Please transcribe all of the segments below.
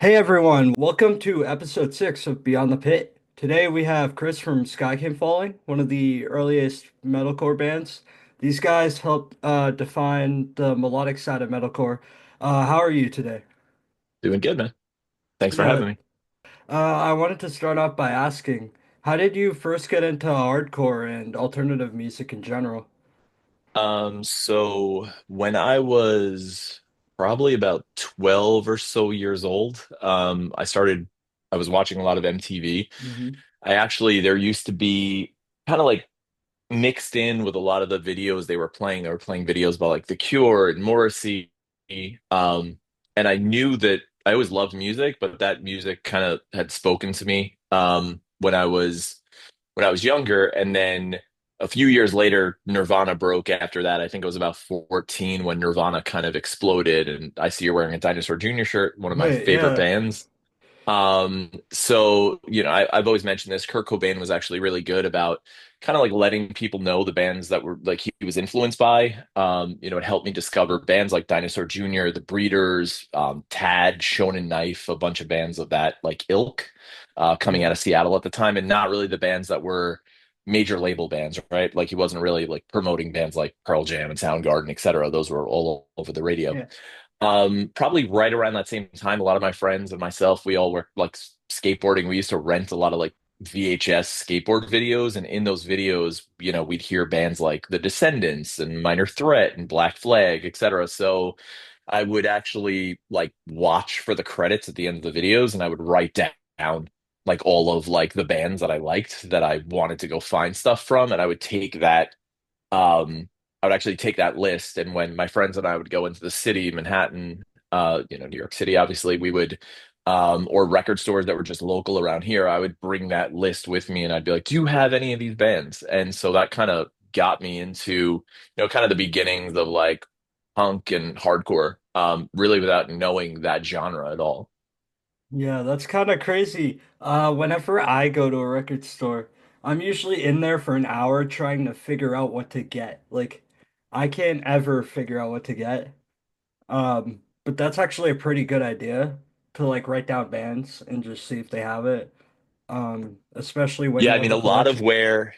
Hey everyone, welcome to episode 6 of Beyond the Pit. Today we have Chris from Skycamefalling, one of the earliest metalcore bands. These guys helped define the melodic side of metalcore. How are you today? Doing good, man. Thanks for Yeah, having me. I wanted to start off by asking, how did you first get into hardcore and alternative music in general? So when I was probably about 12 or so years old, I was watching a lot of MTV. Hmm. There used to be kind of like mixed in with a lot of the videos they were playing. They were playing videos about like The Cure and Morrissey. Um, and I knew that I always loved music, but that music kind of had spoken to me when I was younger. And then a few years later, Nirvana broke after that. I think it was about 14 when Nirvana kind of exploded. And I see you're wearing a Dinosaur Jr. shirt, one of my Wait, favorite yeah. bands. I've always mentioned this. Kurt Cobain was actually really good about kind of like letting people know the bands that were like he was influenced by. It helped me discover bands like Dinosaur Jr., The Breeders, Tad, Shonen Knife, a bunch of bands of that like ilk, coming out Yeah. of Seattle at the time, and not really the bands that were major label bands, right? Like he wasn't really like promoting bands like Pearl Jam and Soundgarden, et cetera. Those were all over the radio. Yeah. Probably right around that same time, a lot of my friends and myself, we all were like skateboarding. We used to rent a lot of like VHS skateboard videos, and in those videos, we'd hear bands like The Descendants and Minor Threat and Black Flag, etc. So I would actually like watch for the credits at the end of the videos, and I would write down like all of like the bands that I liked that I wanted to go find stuff from, and I would actually take that list, and when my friends and I would go into the city, Manhattan, New York City, obviously, or record stores that were just local around here, I would bring that list with me, and I'd be like, "Do you have any of these bands?" And so that kind of got me into, kind of the beginnings of like punk and hardcore, really without knowing that genre at all. Yeah, that's kind of crazy. Whenever I go to a record store, I'm usually in there for an hour trying to figure out what to get. Like, I can't ever figure out what to get. But that's actually a pretty good idea to like write down bands and just see if they have it. Especially when Yeah, you I have mean, a a lot of collection.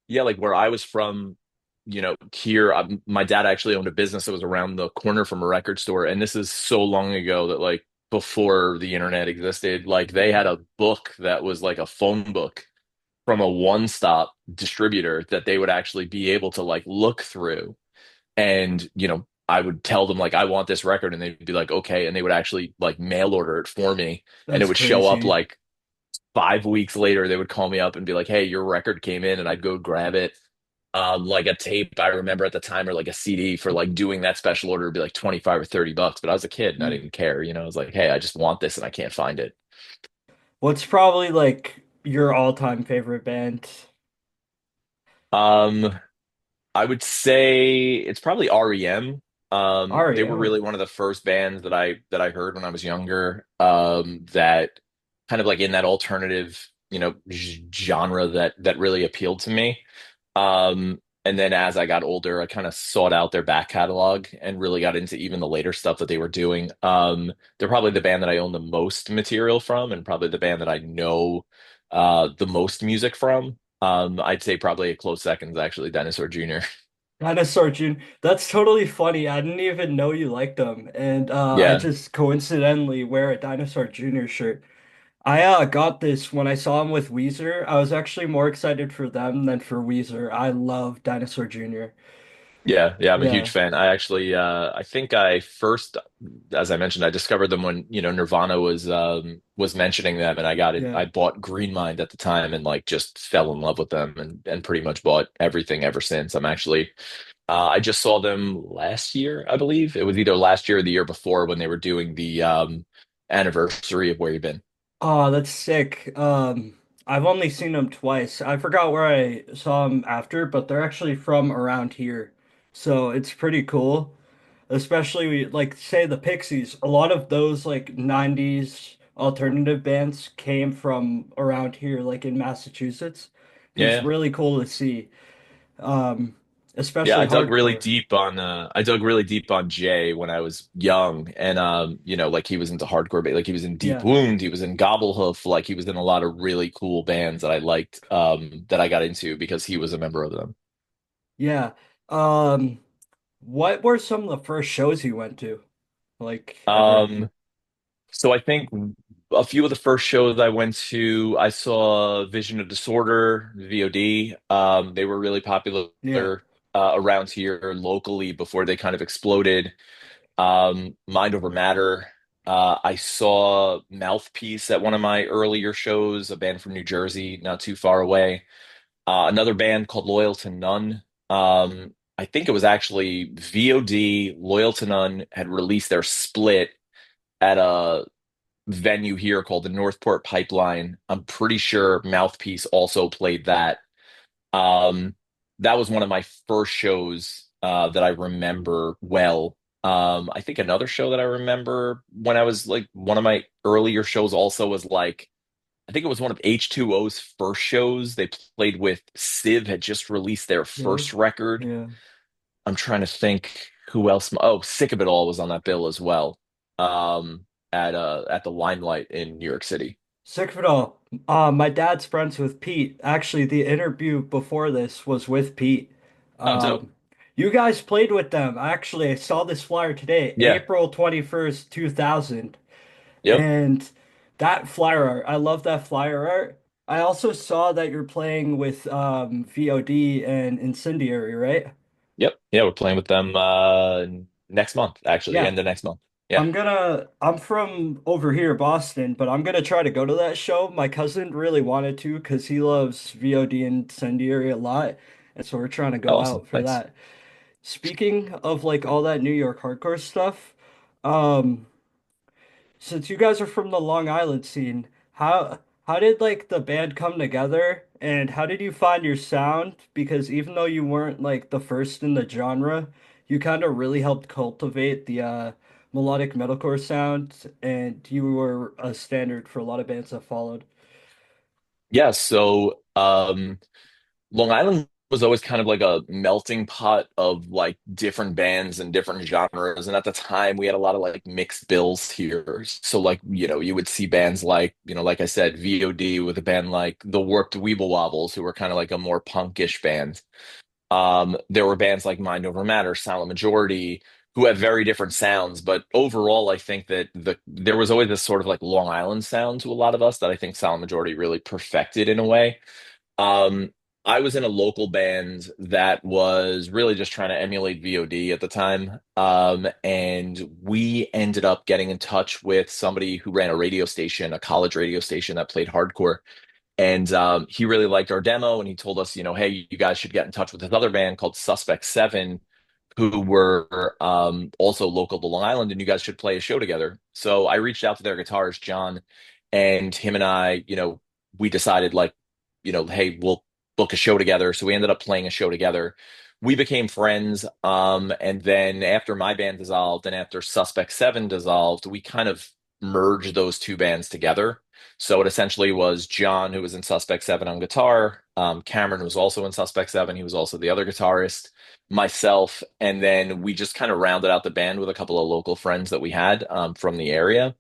like where I was from, here, my dad actually owned a business that was around the corner from a record store. And this is so long ago that, like, before the internet existed, like, they had a book that was like a phone book from a one-stop distributor that they would actually be able to, like, look through. And, I would tell them, like, I want this record. And they'd be like, okay. And they would actually, like, mail order it for me. And it That's would show up, crazy. like, 5 weeks later. They would call me up and be like, hey, your record came in. And I'd go grab it, like a tape I remember at the time, or like a CD for like doing that special order would be like 25 or $30. But I was a kid and I Mm. didn't care. I was like, hey, I just want this and I can't find it. What's probably like your all-time favorite band? Um, I would say it's probably REM. They were REM. really one of the first bands that I heard when I was younger. That kind of like in that alternative, genre that really appealed to me. And then as I got older, I kind of sought out their back catalog and really got into even the later stuff that they were doing. They're probably the band that I own the most material from, and probably the band that I know the most music from. I'd say probably a close second is actually Dinosaur Jr. Dinosaur June. That's totally funny. I didn't even know you liked them. And I Yeah, just coincidentally wear a Dinosaur Jr. shirt. I got this when I saw him with Weezer. I was actually more excited for them than for Weezer. I love Dinosaur Jr. yeah, I'm a huge Yeah, fan. I think I first, as I mentioned, I discovered them when, Nirvana was mentioning them, and yeah. I bought Green Mind at the time and like just fell in love with them and pretty much bought everything ever since. I just saw them last year, I believe. It was either last year or the year before when they were doing the anniversary of Where You've Been. Oh, that's sick. I've only seen them twice. I forgot where I saw them after, but they're actually from around here. So it's pretty cool. Especially like say the Pixies. A lot of those like 90s alternative bands came from around here, like in Massachusetts. So it's Yeah. really cool to see. Um, Yeah, especially hardcore. I dug really deep on Jay when I was young, and like he was into hardcore, but like he was in Deep Yeah, Wound, he was in Gobblehoof, like he was in a lot of really cool bands that I liked, that I got into because he was a member of them. yeah. Um, what were some of the first shows you went to, like ever? Um, so I think a few of the first shows I went to, I saw Vision of Disorder, VOD. They were really popular Yeah, around here locally before they kind of exploded. Mind Over Matter. I saw Mouthpiece at one of my earlier shows, a band from New Jersey, not too far away. Another band called Loyal to None. I think it was actually VOD, Loyal to None had released their split at a venue here called the Northport Pipeline. I'm pretty sure Mouthpiece also played that. Um, that was one of my first shows that I remember well. I think another show that I remember when I was like one of my earlier shows also was like I think it was one of H2O's first shows. They played with Civ had just released their Civ. first record. Yeah. I'm trying to think who else. Oh, Sick of It All was on that bill as well. At the Limelight in New York City. Sick of it all. My dad's friends with Pete. Actually, the interview before this was with Pete. Oh, dope. Um, you guys played with them. Actually, I saw this flyer today, Yeah. April 21st, 2000. Yep. And that flyer art, I love that flyer art. I also saw that you're playing with VOD and Incendiary, right? Yep. Yeah, we're playing with them next month, actually, Yeah. end of next month. Yeah. I'm from over here, Boston, but I'm gonna try to go to that show. My cousin really wanted to because he loves VOD and Incendiary a lot. And so we're trying to Oh, go awesome. out for Thanks. that. Speaking of like all that New York hardcore stuff, um, since you guys are from the Long Island scene, how did like the band come together and how did you find your sound? Because even though you weren't like the first in the genre, you kind of really helped cultivate the melodic metalcore sound and you were a standard for a lot of bands that followed. Yeah, so Long Island was always kind of like a melting pot of like different bands and different genres. And at the time, we had a lot of like mixed bills here. So like, you would see bands like, like I said, VOD with a band like the Warped Weeble Wobbles, who were kind of like a more punkish band. There were bands like Mind Over Matter, Silent Majority, who have very different sounds. But overall, I think that there was always this sort of like Long Island sound to a lot of us that I think Silent Majority really perfected in a way. Um, I was in a local band that was really just trying to emulate VOD at the time. And we ended up getting in touch with somebody who ran a radio station, a college radio station that played hardcore. And he really liked our demo, and he told us, hey, you guys should get in touch with this other band called Suspect Seven, who were also local to Long Island, and you guys should play a show together. So I reached out to their guitarist, John, and him and I, we decided like, hey, we'll book a show together. So we ended up playing a show together. We became friends. And then after my band dissolved and after Suspect Seven dissolved, we kind of merged those two bands together. So it essentially was John, who was in Suspect Seven on guitar. Cameron was also in Suspect Seven. He was also the other guitarist, myself, and then we just kind of rounded out the band with a couple of local friends that we had from the area.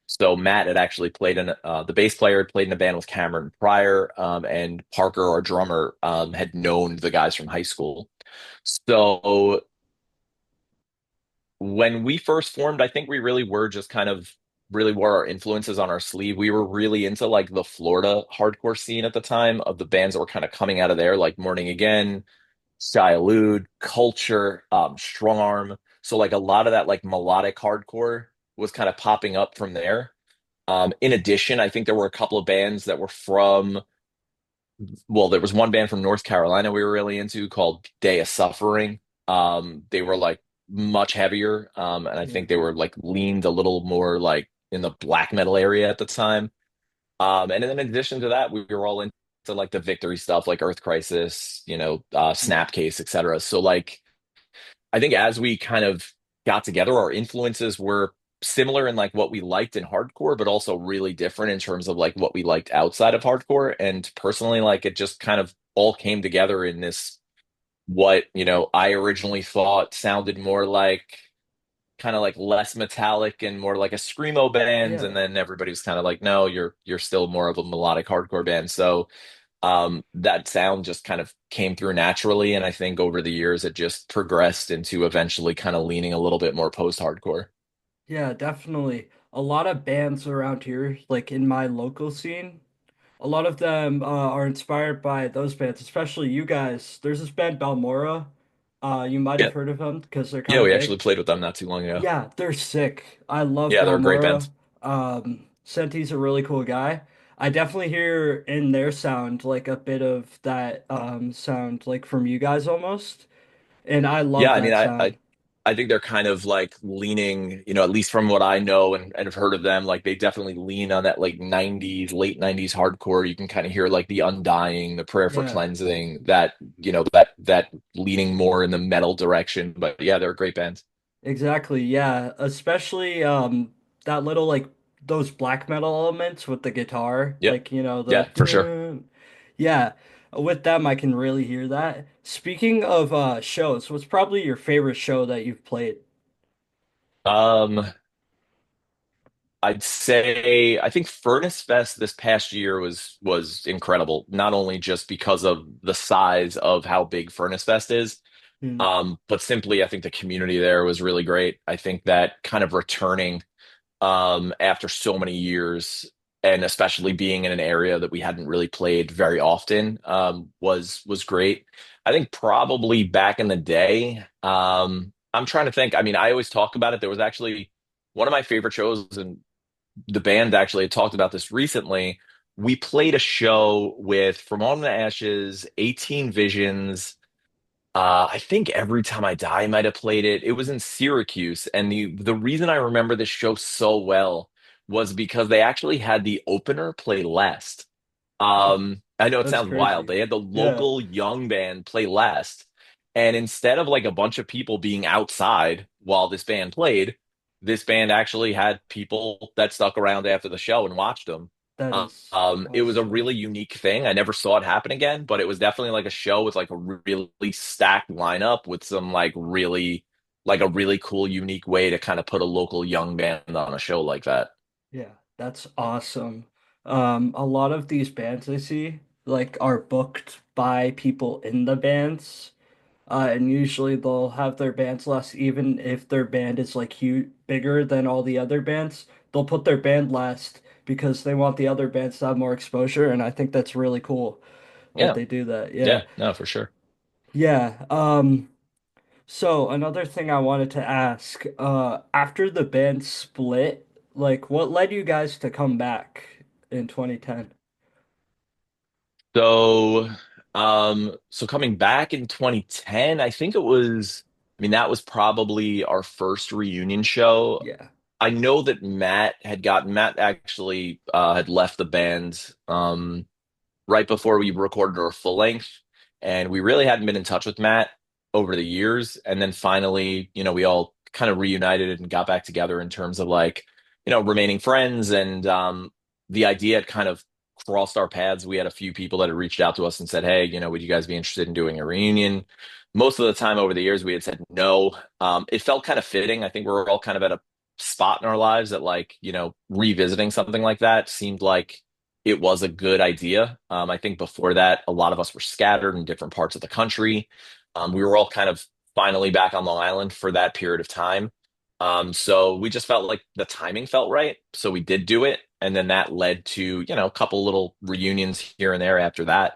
So Matt had actually played in the bass player had played in a band with Cameron prior, and Parker, our drummer, had known the guys from high school. So when we first formed, I think we really were just kind of really wore our influences on our sleeve. We were really into like the Florida hardcore scene at the time of the bands that were kind of coming out of there, like Morning Again, Shy Elude, Culture, Strong Arm. So like a lot of that like melodic hardcore was kind of popping up from there. In addition, I think there were a couple of bands that were from, well, there was one band from North Carolina we were really into called Day of Suffering. They were like much heavier, and I Yeah. think they were like leaned a little more like in the black metal area at the time. And then in addition to that, we were all into like the Victory stuff, like Earth Crisis, Snapcase, etc. So like I think as we kind of got together, our influences were similar in like what we liked in hardcore, but also really different in terms of like what we liked outside of hardcore. And personally, like it just kind of all came together in this. what, I originally thought sounded more like kind of like less metallic and more like a screamo band, and Yeah. then everybody was kind of like, no, you're still more of a melodic hardcore band. So that sound just kind of came through naturally, and I think over the years it just progressed into eventually kind of leaning a little bit more post-hardcore. Yeah, definitely. A lot of bands around here, like in my local scene, a lot of them are inspired by those bands, especially you guys. There's this band Balmora. You might Yeah, have heard of them because they're kind yeah, of we actually big. played with them not too long ago. Yeah, they're sick. I love Yeah, they're a great Balmora. band. Senti's a really cool guy. I definitely hear in their sound like a bit of that sound like from you guys almost, and I love Yeah, I mean, that I, I sound. I think they're kind of like leaning, at least from what I know and have heard of them, like they definitely lean on that like 90s, late 90s hardcore. You can kind of hear like the Undying, the Prayer for Yeah. Cleansing, that leaning more in the metal direction. But yeah, they're a great band. Exactly, yeah. Especially that little like those black metal elements with the guitar, Yep. like Yeah, for sure. yeah. With them I can really hear that. Speaking of shows, what's probably your favorite show that you've played? Um, I'd say I think Furnace Fest this past year was incredible, not only just because of the size of how big Furnace Fest is, Hmm. but simply I think the community there was really great. I think that kind of returning after so many years, and especially being in an area that we hadn't really played very often, was great. I think probably back in the day, I'm trying to think. I mean, I always talk about it. There was actually one of my favorite shows, and the band actually had talked about this recently. We played a show with From On the Ashes, 18 Visions. I think Every Time I Die might have played it. It was in Syracuse, and the reason I remember this show so well was because they actually had the opener play last. Oh, I know it that's sounds wild. crazy. They had the Yeah, local young band play last, and instead of like a bunch of people being outside while this band played, this band actually had people that stuck around after the show and watched them. that is It was a awesome. really unique thing. I never saw it happen again, but it was definitely like a show with like a really stacked lineup with some like a really cool, unique way to kind of put a local young band on a show like that. Yeah, that's awesome. A lot of these bands I see like are booked by people in the bands. And usually they'll have their bands last, even if their band is like huge, bigger than all the other bands. They'll put their band last because they want the other bands to have more exposure, and I think that's really cool that Yeah, they do that. yeah, Yeah, no, for sure. yeah. So another thing I wanted to ask, after the band split, like what led you guys to come back in 2010? So, so coming back in 2010, I think it was, I mean, that was probably our first reunion show. Yeah. I know that Matt actually had left the band right before we recorded our full length, and we really hadn't been in touch with Matt over the years. And then finally, we all kind of reunited and got back together in terms of like, remaining friends. And the idea had kind of crossed our paths. We had a few people that had reached out to us and said, "Hey, would you guys be interested in doing a reunion?" Most of the time over the years, we had said no. It felt kind of fitting. I think we're all kind of at a spot in our lives that like, revisiting something like that seemed like it was a good idea. I think before that, a lot of us were scattered in different parts of the country. We were all kind of finally back on Long Island for that period of time. So we just felt like the timing felt right. So we did do it. And then that led to, a couple little reunions here and there after that.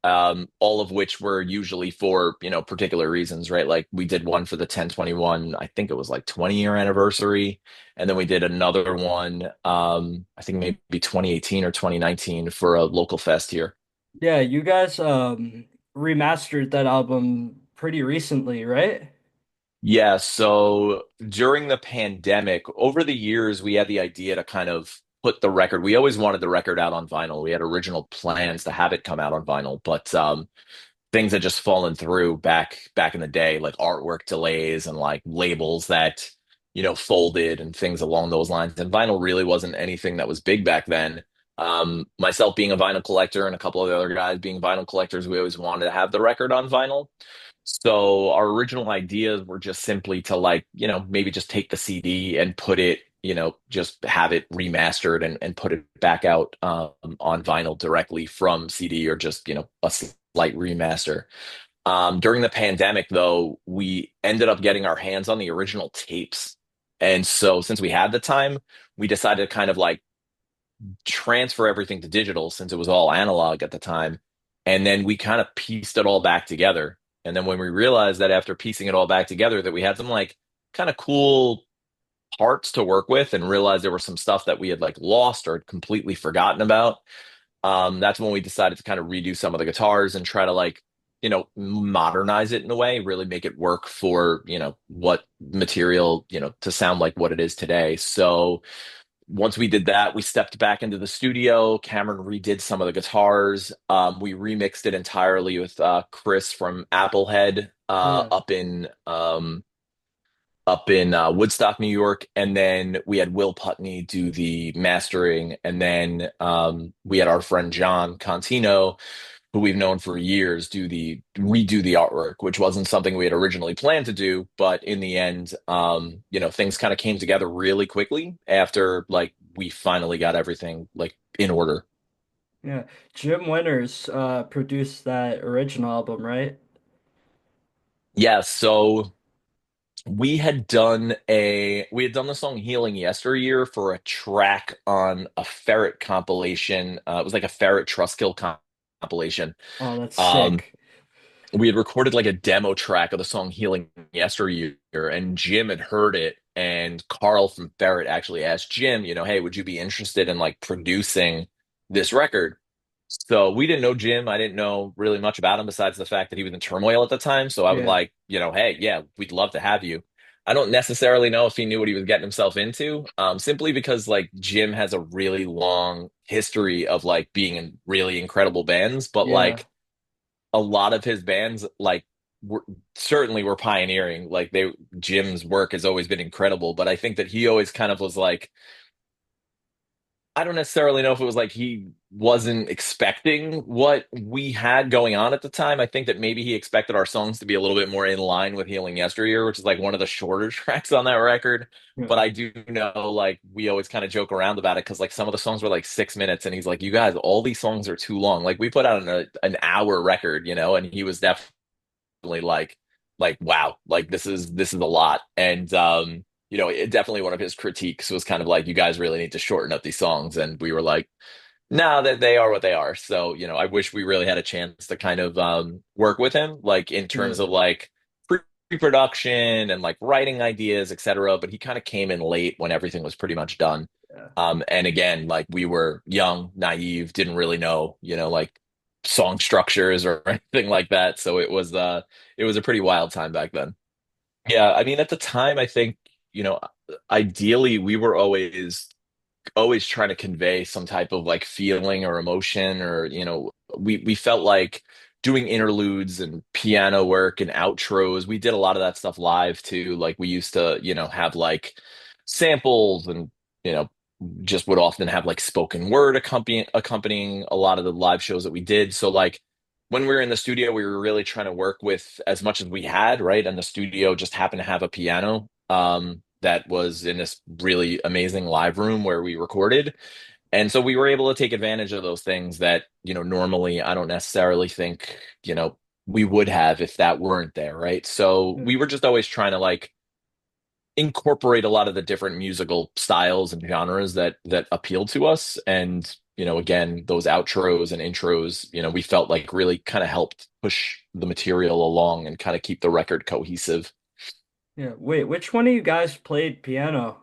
All of which were usually for, particular reasons, right? Like we did one for the 1021, I think it was like 20-year anniversary. And then we did another one, I think maybe 2018 or 2019 for a local fest here. Yeah, you guys remastered that album pretty recently, right? Yeah, so during the pandemic, over the years, we had the idea to kind of put the record. We always wanted the record out on vinyl. We had original plans to have it come out on vinyl, but things had just fallen through back in the day, like artwork delays and like labels that, folded and things along those lines. And vinyl really wasn't anything that was big back then. Myself being a vinyl collector and a couple of the other guys being vinyl collectors, we always wanted to have the record on vinyl. So our original ideas were just simply to like, maybe just take the CD and put it, just have it remastered and put it back out on vinyl directly from CD or just, a slight remaster. During the pandemic, though, we ended up getting our hands on the original tapes. And so since we had the time, we decided to kind of like transfer everything to digital since it was all analog at the time. And then we kind of pieced it all back together. And then when we realized that after piecing it all back together, that we had some like kind of cool parts to work with and realized there was some stuff that we had like lost or completely forgotten about. That's when we decided to kind of redo some of the guitars and try to like, modernize it in a way, really make it work for, what material, to sound like what it is today. So once we did that, we stepped back into the studio. Cameron redid some of the guitars. We remixed it entirely with Chris from Applehead Yeah. up in Woodstock, New York, and then we had Will Putney do the mastering, and then we had our friend John Contino, who we've known for years, do the redo the artwork, which wasn't something we had originally planned to do, but in the end, things kind of came together really quickly after like we finally got everything like in order. Yeah. Jim Winters produced that original album, right? Yeah, so we had done the song Healing Yesteryear for a track on a Ferret compilation. It was like a Ferret Trustkill compilation. Oh, that's Um, sick. we had recorded like a demo track of the song Healing Yesteryear, and Jim had heard it. And Carl from Ferret actually asked Jim, hey, would you be interested in like producing this record? So we didn't know Jim. I didn't know really much about him besides the fact that he was in turmoil at the time. So I was Yeah. like, hey, yeah, we'd love to have you. I don't necessarily know if he knew what he was getting himself into, simply because like Jim has a really long history of like being in really incredible bands, but Yeah. like a lot of his bands like were certainly were pioneering. Like Jim's work has always been incredible, but I think that he always kind of was like I don't necessarily know if it was like he wasn't expecting what we had going on at the time. I think that maybe he expected our songs to be a little bit more in line with Healing Yesteryear, which is like one of the shorter tracks on that record. But Yeah. I do know like we always kind of joke around about it because like some of the songs were like 6 minutes, and he's like, "You guys, all these songs are too long." Like we put out an hour record, and he was definitely like wow, like this is a lot. And definitely one of his critiques was kind of like, you guys really need to shorten up these songs. And we were like, no, that they are what they are. So, I wish we really had a chance to kind of work with him, like in terms Yeah. of like pre-production and like writing ideas, etc. But he kind of came in late when everything was pretty much done. Yeah. And again, like we were young, naive, didn't really know, like song structures or anything like that. So it was a pretty wild time back then. Yeah, I mean, at the time, I think, you know, ideally we were always trying to convey some type of like feeling or emotion, or we felt like doing interludes and piano work and outros. We did a lot of that stuff live too. Like we used to have like samples, and you know just would often have like spoken word accompanying a lot of the live shows that we did. So like when we were in the studio, we were really trying to work with as much as we had, right? And the studio just happened to have a piano that was in this really amazing live room where we recorded. And so we were able to take advantage of those things that, normally I don't necessarily think, we would have if that weren't there, right? So Yeah. we were just always trying to like incorporate a lot of the different musical styles and genres that appeal to us. And again, those outros and intros, we felt like really kind of helped push the material along and kind of keep the record cohesive. Yeah. Wait, which one of you guys played piano?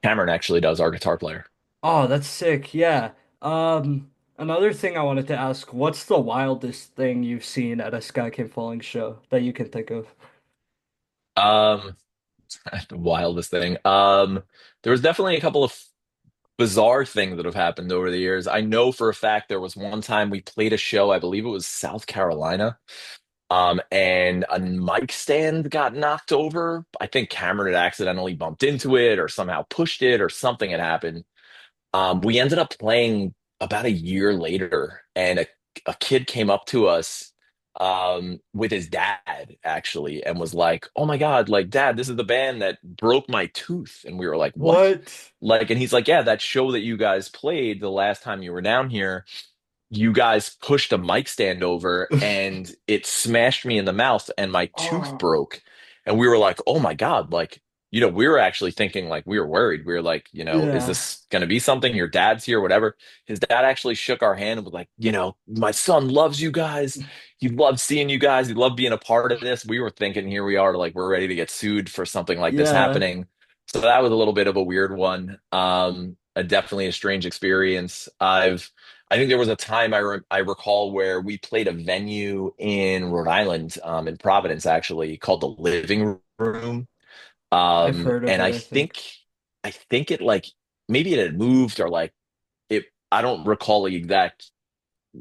Cameron actually does, our guitar player. Oh, that's sick. Yeah. Another thing I wanted to ask, what's the wildest thing you've seen at a Skycamefalling show that you can think of? um the wildest thing, there was definitely a couple of bizarre things that have happened over the years. I know for a fact there was one time we played a show, I believe it was South Carolina. And a mic stand got knocked over. I think Cameron had accidentally bumped into it or somehow pushed it or something had happened. We ended up playing about a year later, and a kid came up to us with his dad actually and was like, "Oh my God, like dad, this is the band that broke my tooth." And we were like, "What?" What? Like, and he's like, "Yeah, that show that you guys played the last time you were down here, you guys pushed a mic stand over and it smashed me in the mouth and my tooth Oh, broke." And we were like, "Oh my God." Like, we were actually thinking, like, we were worried. We were like, is yeah. this going to be something? Your dad's here, whatever. His dad actually shook our hand and was like, my son loves you guys. He loves seeing you guys. He loved being a part of this. We were thinking, here we are, like, we're ready to get sued for something like this Yeah. happening. So that was a little bit of a weird one. Definitely a strange experience. I think there was a time I recall where we played a venue in Rhode Island, in Providence, actually, called the Living Room. I've heard of And it, I think. I think it like maybe it had moved or like it. I don't recall the exact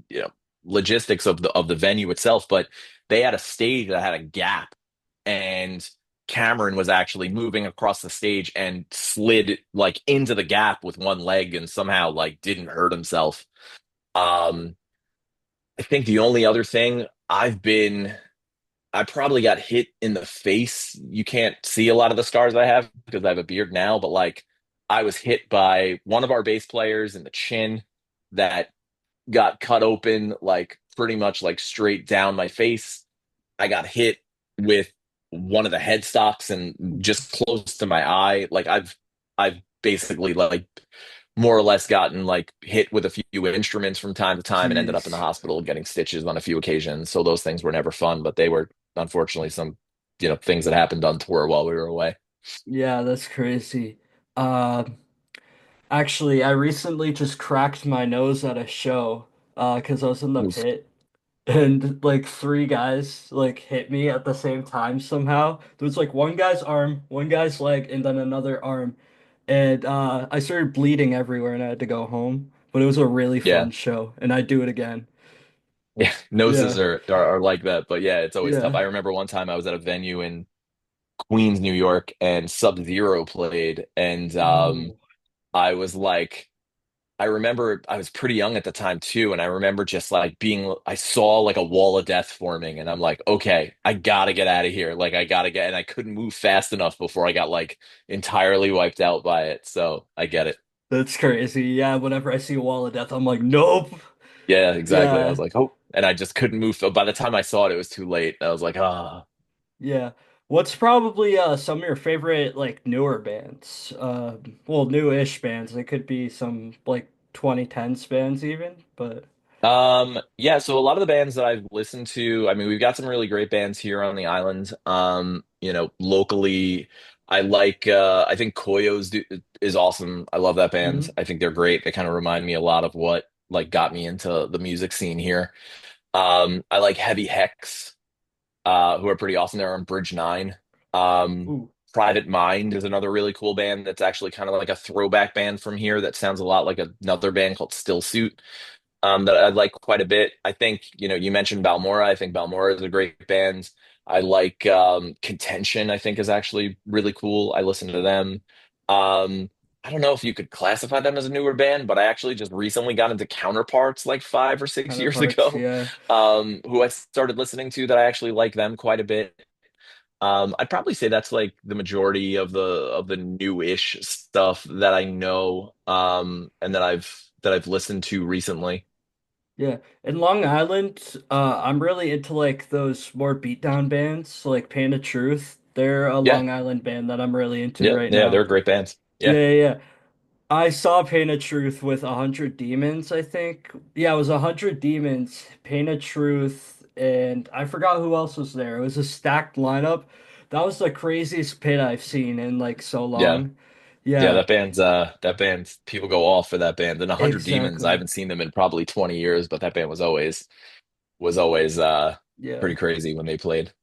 you know logistics of the venue itself, but they had a stage that had a gap, and Cameron was actually moving across the stage and slid like into the gap with one leg and somehow like didn't hurt himself. Um, I think the only other thing I probably got hit in the face. You can't see a lot of the scars I have because I have a beard now, but like I was hit by one of our bass players in the chin that got cut open, like pretty much like straight down my face. I got hit with one of the headstocks and just close to my eye. Like I've basically like more or less gotten like hit with a few instruments from time to time and ended up in the Jeez. hospital getting stitches on a few occasions. So those things were never fun, but they were unfortunately some, things that happened on tour while we were away. Yeah, that's crazy. Um, Actually, I recently just cracked my nose at a show, 'cause I was in the Oof. pit and like three guys like hit me at the same time somehow. There was like one guy's arm, one guy's leg, and then another arm. And I started bleeding everywhere and I had to go home. But it was a really Yeah. fun show and I'd do it again. Yeah. Yeah. Noses are like that, but yeah, it's always tough. Yeah. I remember one time I was at a venue in Queens, New York, and Sub-Zero played, and Oh, I was like, I remember I was pretty young at the time too, and I remember just like I saw like a wall of death forming, and I'm like, okay, I gotta get out of here. Like I gotta get, and I couldn't move fast enough before I got like entirely wiped out by it. So I get it. that's crazy. Yeah, whenever I see a wall of death, I'm like, nope. Yeah, exactly. I was Yeah. like, oh, and I just couldn't move. By the time I saw it, it was too late. I was like, ah. Yeah. What's probably some of your favorite like newer bands? Well, new-ish bands. They could be some like 2010s bands even, but Yeah, so a lot of the bands that I've listened to, I mean, we've got some really great bands here on the island. Locally, I think is awesome. I love that band. mhm. I think they're great. They kind of remind me a lot of what like got me into the music scene here. I like Heavy Hex, who are pretty awesome. They're on Bridge 9. Um, Ooh, Private Mind is another really cool band that's actually kind of like a throwback band from here that sounds a lot like another band called Still Suit, that I like quite a bit. I think, you mentioned Balmora. I think Balmora is a great band. I like Contention, I think is actually really cool. I listen to them. I don't know if you could classify them as a newer band, but I actually just recently got into Counterparts like 5 or 6 years counterparts. ago, Yeah. who I started listening to that I actually like them quite a bit. I'd probably say that's like the majority of the new-ish stuff that I know, and that I've listened to recently. Yeah. In Long Island, I'm really into like those more beatdown bands, like Pain of Truth. They're a Yeah. Long Island band that I'm really into Yeah, right yeah, they're now. great bands. Yeah, Yeah, yeah, yeah. I saw Pain of Truth with 100 Demons, I think. Yeah, it was 100 Demons, Pain of Truth, and I forgot who else was there. It was a stacked lineup. That was the craziest pit I've seen in like so yeah, long. yeah. Yeah, That band's people go off for that band. And 100 Demons, I exactly. haven't seen them in probably 20 years, but that band was always Yeah, pretty crazy when they played.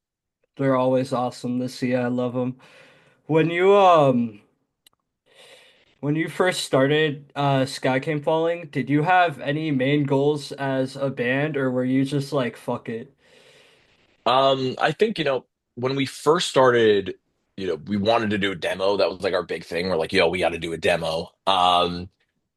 they're always awesome to see. I love them. When you when you first started Skycamefalling, did you have any main goals as a band or were you just like fuck it? I think, when we first started, we wanted to do a demo. That was like our big thing. We're like, yo, we got to do a demo.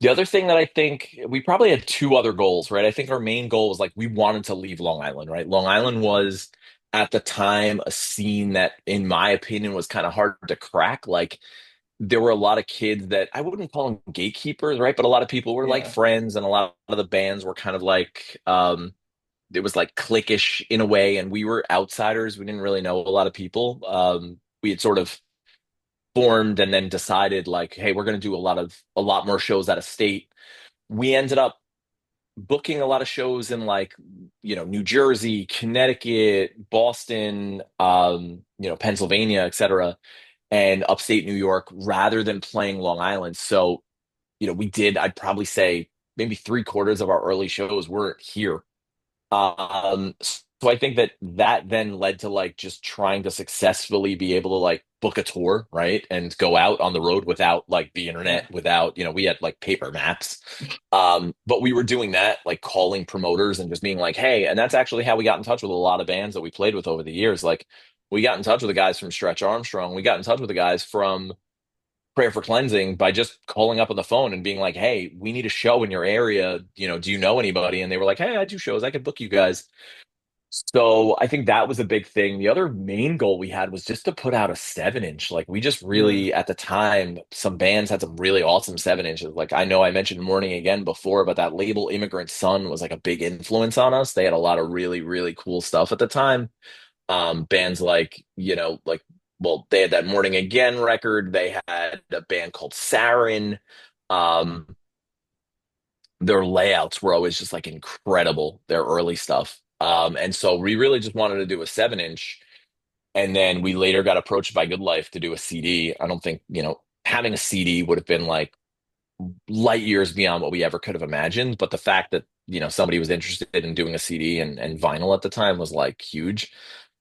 The other thing that I think we probably had two other goals, right? I think our main goal was like we wanted to leave Long Island, right? Long Island was at the time a scene that, in my opinion, was kind of hard to crack. Like there were a lot of kids that I wouldn't call them gatekeepers, right? But a lot of people were like Yeah. friends, and a lot of the bands were kind of like it was like cliquish in a way, and we were outsiders. We didn't really know a lot of people. We had sort of formed and then decided like, hey, we're going to do a lot more shows out of state. We ended up booking a lot of shows in like New Jersey, Connecticut, Boston, Pennsylvania, etc., and upstate New York rather than playing Long Island. So we did, I'd probably say maybe three-quarters of our early shows were here. So I think that then led to like just trying to successfully be able to like book a tour, right? And go out on the road without like the Yeah. internet, without, we had like paper maps. But we were doing that, like calling promoters and just being like, hey, and that's actually how we got in touch with a lot of bands that we played with over the years. Like we got in touch with the guys from Stretch Armstrong. We got in touch with the guys from Prayer for Cleansing by just calling up on the phone and being like, hey, we need a show in your area. Do you know anybody? And they were like, hey, I do shows. I could book you guys. So I think that was a big thing. The other main goal we had was just to put out a 7 inch. Like we just Yeah. really, at the time, some bands had some really awesome 7 inches. Like I know I mentioned Morning Again before, but that label Immigrant Son was like a big influence on us. They had a lot of really, really cool stuff at the time. Bands like, well, they had that Morning Again record. They had a band called Sarin. Um, their layouts were always just like incredible, their early stuff. And so we really just wanted to do a 7 inch. And then we later got approached by Good Life to do a CD. I don't think, having a CD would have been like light years beyond what we ever could have imagined. But the fact that, somebody was interested in doing a CD and vinyl at the time was like huge.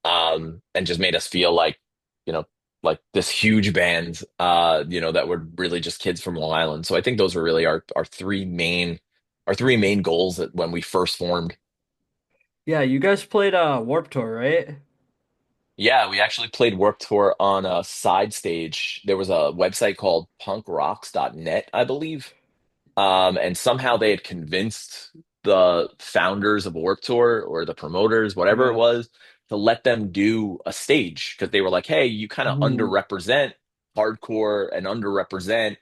And just made us feel like, you know, like this huge band, that were really just kids from Long Island. So I think those were really our three main goals that when we first formed. Yeah, you guys played Warp Tour, right? Yeah, we actually played Warped Tour on a side stage. There was a website called punkrocks.net, I believe. And somehow they had convinced the founders of Warped Tour or the promoters, whatever it Yeah. was, to let them do a stage because they were like, hey, you kind of Ooh, underrepresent hardcore and underrepresent,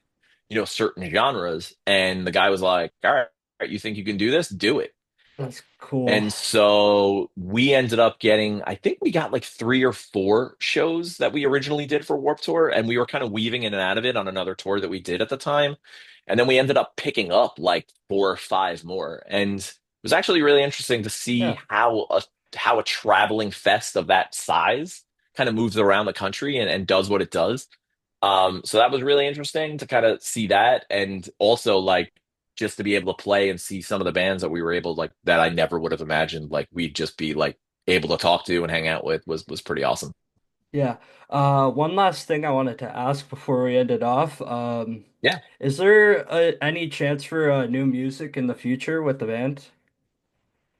certain genres. And the guy was like, all right, you think you can do this? Do it. that's cool. And so we ended up getting, I think we got like three or four shows that we originally did for Warped Tour, and we were kind of weaving in and out of it on another tour that we did at the time. And then we ended up picking up like four or five more. And it was actually really interesting to see Yeah. how a traveling fest of that size kind of moves around the country and does what it does. So that was really interesting to kind of see that, and also like just to be able to play and see some of the bands that we were able like that I never would have imagined like we'd just be like able to talk to and hang out with was pretty awesome. Yeah. One last thing I wanted to ask before we end it off. Yeah. Is there any chance for new music in the future with the band?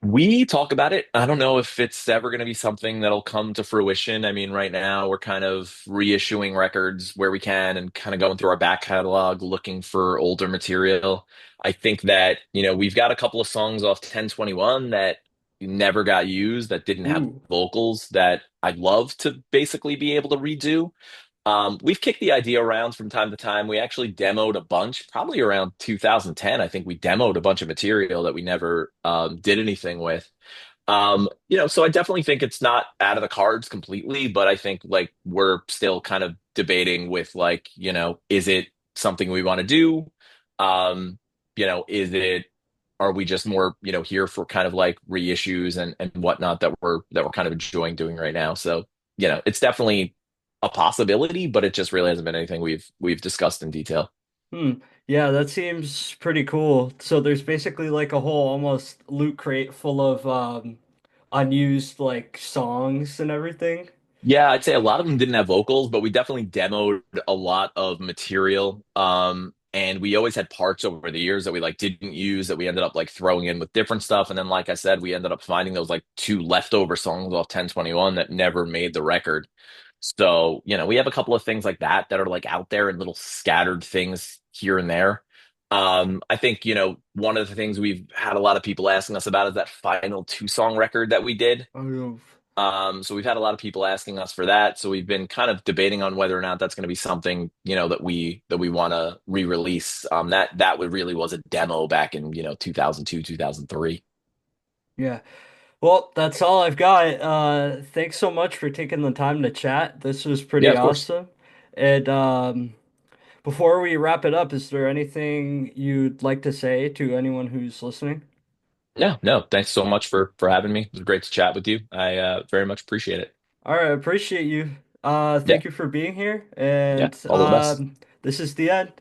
We talk about it. I don't know if it's ever going to be something that'll come to fruition. I mean, right now we're kind of reissuing records where we can and kind of going through our back catalog looking for older material. I think that, we've got a couple of songs off 1021 that never got used that didn't have Ooh. vocals that I'd love to basically be able to redo. We've kicked the idea around from time to time. We actually demoed a bunch, probably around 2010. I think we demoed a bunch of material that we never did anything with. So I definitely think it's not out of the cards completely, but I think like we're still kind of debating with like, is it something we want to do? Is it, are we just more, here for kind of like reissues and whatnot that we're kind of enjoying doing right now? So, it's definitely a possibility, but it just really hasn't been anything we've discussed in detail. Hmm. Yeah, that seems pretty cool. So there's basically like a whole almost loot crate full of unused like songs and everything. Yeah, I'd say a lot of them didn't have vocals, but we definitely demoed a lot of material. And we always had parts over the years that we like didn't use that we ended up like throwing in with different stuff. And then, like I said, we ended up finding those like two leftover songs off 1021 that never made the record. So, we have a couple of things like that that are like out there and little scattered things here and there. I think, one of the things we've had a lot of people asking us about is that final two-song record that we did. I know. So we've had a lot of people asking us for that. So we've been kind of debating on whether or not that's going to be something, that we want to re-release. That would really was a demo back in, 2002, 2003. Yeah. Well, that's all I've got. Thanks so much for taking the time to chat. This was Yeah, pretty of course. awesome. And before we wrap it up, is there anything you'd like to say to anyone who's listening? Yeah, no, thanks so much for having me. It was great to chat with you. I very much appreciate it. All right, appreciate you. Yeah, Thank you for being here. yeah, And all the best. this is the end.